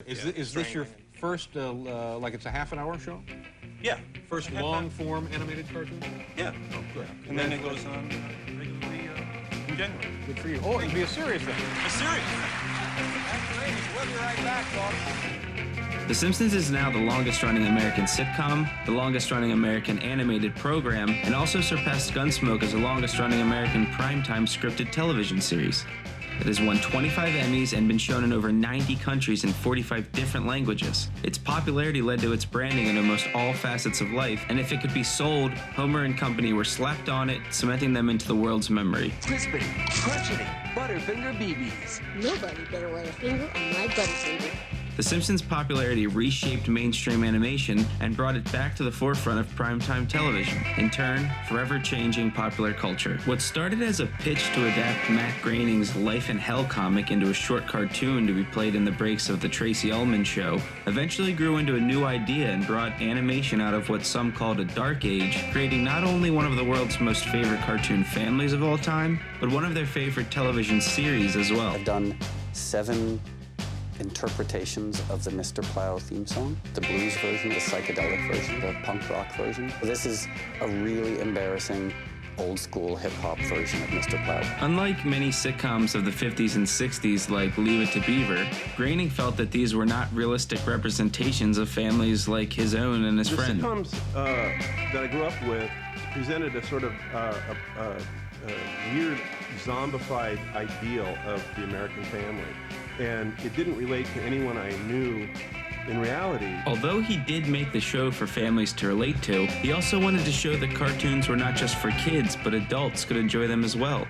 Is this your first, like it's a half an hour show? Yeah. First long-form animated cartoon? Yeah. Oh, good. And then it goes on regularly in January. Good for you. Oh, it'll be a series then. A series. That's great. We'll be right back, folks. The Simpsons is now the longest-running American sitcom, the longest-running American animated program, and also surpassed Gunsmoke as the longest-running American primetime scripted television series. It has won 25 Emmys and been shown in over 90 countries in 45 different languages. Its popularity led to its branding in almost all facets of life, and if it could be sold, Homer and company were slapped on it, cementing them into the world's memory. Crispity, crunchity, Butterfinger BBs. Nobody better lay a finger on my Butterfinger. The Simpsons' popularity reshaped mainstream animation and brought it back to the forefront of primetime television, in turn, forever changing popular culture. What started as a pitch to adapt Matt Groening's Life in Hell comic into a short cartoon to be played in the breaks of The Tracy Ullman Show eventually grew into a new idea and brought animation out of what some called a dark age, creating not only one of the world's most favorite cartoon families of all time, but one of their favorite television series as well. I've done 7 interpretations of the Mr. Plow theme song, the blues version, the psychedelic version, the punk rock version. This is a really embarrassing old school hip hop version of Mr. Plow. Unlike many sitcoms of the 50s and 60s like Leave It to Beaver, Groening felt that these were not realistic representations of families like his own and his friend. The sitcoms that I grew up with presented a sort of weird zombified ideal of the American family. And it didn't relate to anyone I knew in reality. Although he did make the show for families to relate to, he also wanted to show that cartoons were not just for kids, but adults could enjoy them as well.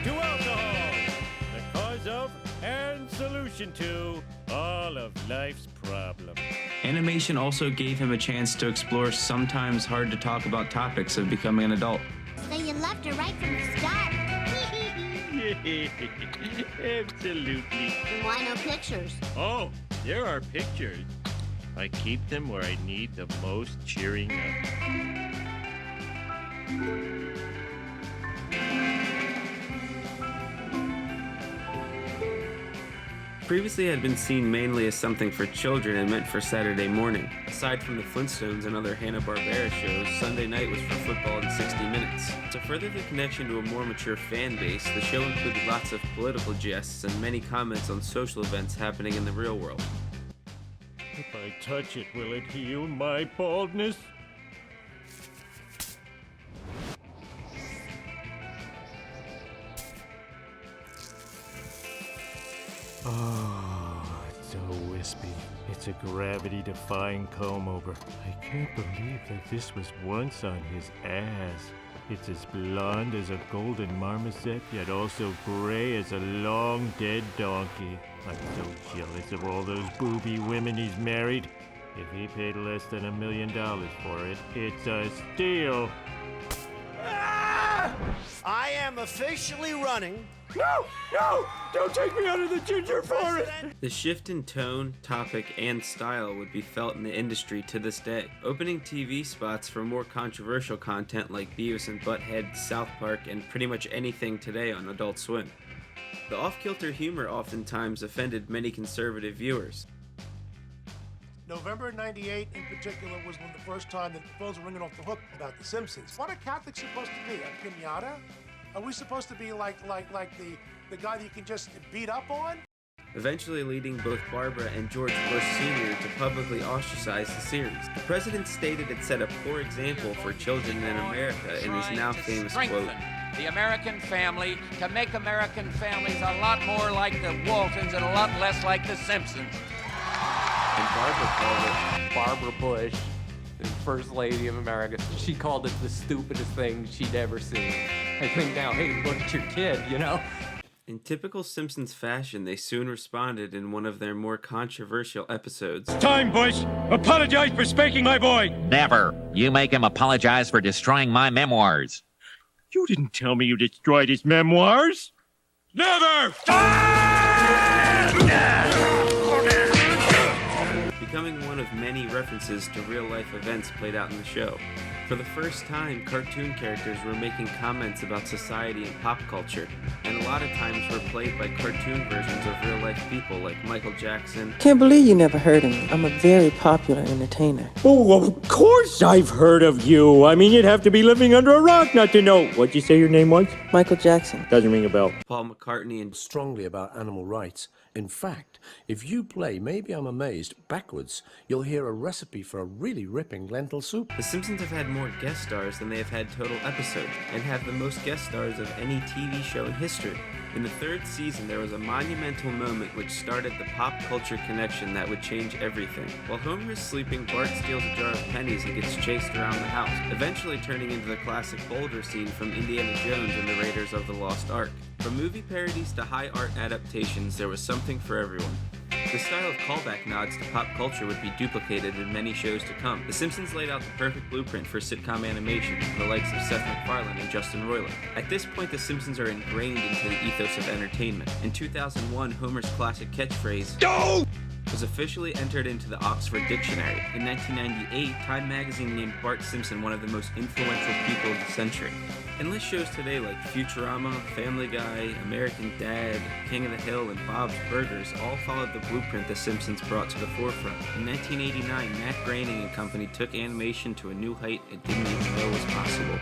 To alcohol, the cause of and solution to all of life's problems. Animation also gave him a chance to explore sometimes hard to talk about topics of becoming an adult. So you left her right from the start. Absolutely. And why no pictures? Oh, there are pictures. I keep them where I need the most cheering up. Previously it had been seen mainly as something for children and meant for Saturday morning. Aside from the Flintstones and other Hanna-Barbera shows, Sunday night was for football in 60 minutes. To further the connection to a more mature fan base, the show included lots of political jests and many comments on social events happening in the real world. If I touch it, will it heal my baldness? Oh, it's so wispy. It's a gravity-defying comb-over. I can't believe that this was once on his ass. It's as blonde as a golden marmoset, yet also gray as a long-dead donkey. I'm so jealous of all those booby women he's married. If he paid less than $1 million for it, it's a steal. Ah! I am officially running. No! No! Don't take me out of the ginger forest! The shift in tone, topic, and style would be felt in the industry to this day, opening TV spots for more controversial content like Beavis and Butthead, South Park, and pretty much anything today on Adult Swim. The off-kilter humor oftentimes offended many conservative viewers. November '98 in particular was when the first time that the phones were ringing off the hook about The Simpsons. What are Catholics supposed to be, a pinata? Are we supposed to be like the guy that you can just beat up on? Eventually leading both Barbara and George Bush Sr. to publicly ostracize the series. The president stated it set a poor example for children in America in his now famous quote, The American family, to make American families a lot more like the Waltons and a lot less like the Simpsons. and Barbara called it Barbara Bush, the First Lady of America. She called it the stupidest thing she'd ever seen. I think now, hey, look at your kid, you know? In typical Simpsons fashion, they soon responded in one of their more controversial episodes. Time, Bush! Apologize for spanking my boy! Never! You make him apologize for destroying my memoirs. You didn't tell me you destroyed his memoirs! Never! Becoming one of many references to real-life events played out in the show. For the first time, cartoon characters were making comments about society and pop culture, and a lot of times were played by cartoon versions of real-life people like Michael Jackson. Can't believe you never heard of me. I'm a very popular entertainer. Oh, of course I've heard of you. I mean, you'd have to be living under a rock not to know. What'd you say your name was? Michael Jackson. Doesn't ring a bell. Paul McCartney and strongly about animal rights. In fact, if you play Maybe I'm Amazed backwards, you'll hear a recipe for a really ripping lentil soup. The Simpsons have had more guest stars than they have had total episodes, and have the most guest stars of any TV show in history. In the third season, there was a monumental moment which started the pop culture connection that would change everything. While Homer is sleeping, Bart steals a jar of pennies and gets chased around the house, eventually turning into the classic boulder scene from Indiana Jones and the Raiders of the Lost Ark. From movie parodies to high art adaptations, there was something for everyone. The style of callback nods to pop culture would be duplicated in many shows to come. The Simpsons laid out the perfect blueprint for sitcom animation, the likes of Seth MacFarlane and Justin Roiland. At this point, the Simpsons are ingrained into the ethos of entertainment. In 2001, Homer's classic catchphrase, "Go!" was officially entered into the Oxford Dictionary. In 1998, Time magazine named Bart Simpson one of the most influential people of the century. Endless shows today like Futurama, Family Guy, American Dad, King of the Hill, and Bob's Burgers all followed the blueprint the Simpsons brought to the forefront. In 1989, Matt Groening and company took animation to a new height it didn't even know was possible.